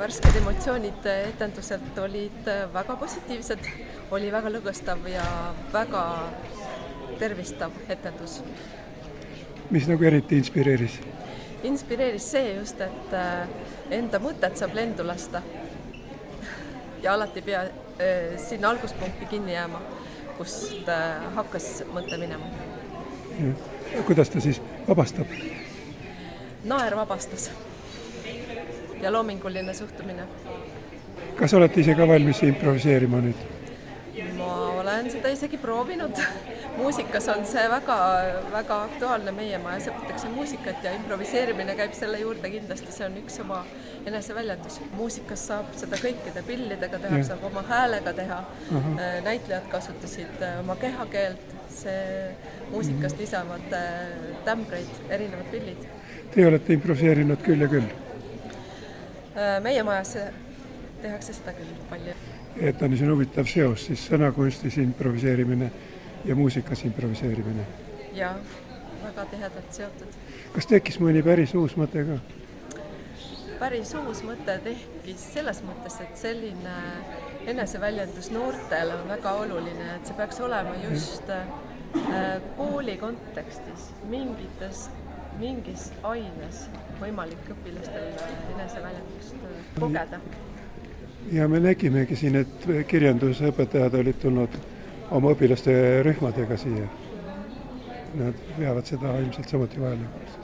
Värsked emotsioonid etenduselt olid väga positiivsed, oli väga lõõgastav ja väga tervistav etendus. Mis nagu eriti inspireeris? Inspireeris see just, et enda mõtet saab lendu lasta ja alati pea sinna alguspunkti kinni jääma, kust hakkas mõte minema. Ja kuidas ta siis vabastab? Naer vabastas ja loominguline suhtumine. Kas olete ise ka valmis improviseerima nüüd? Ma olen seda isegi proovinud. Muusikas on see väga, väga aktuaalne meie majas, õpitakse muusikat ja improviseerimine käib selle juurde kindlasti, see on üks oma eneseväljendus. Muusikas saab seda kõikide pillidega teha, saab oma häälega teha. Näitlejad kasutasid oma kehakeelt, see muusikas lisavad tämbreid, erinevad pillid. Te olete improviseerinud küll ja küll? Meie majas tehakse seda küll palju. Et on niisugune huvitav seos, siis sõnakunstis improviseerimine ja muusikas improviseerimine. Ja, väga tihedalt seotud. Kas tekkis mõni päris uus mõte ka? Päris uus mõte tekkis selles mõttes, et selline eneseväljendus noortele on väga oluline, et see peaks olema just kooli kontekstis, mingis aines võimalik õpilastel eneseväljendust kogeda. Ja me nägimegi siin, et kirjandusõpetajad olid tulnud oma õpilaste rühmadega siia. Nad veavad seda ilmselt samuti vajalikuks.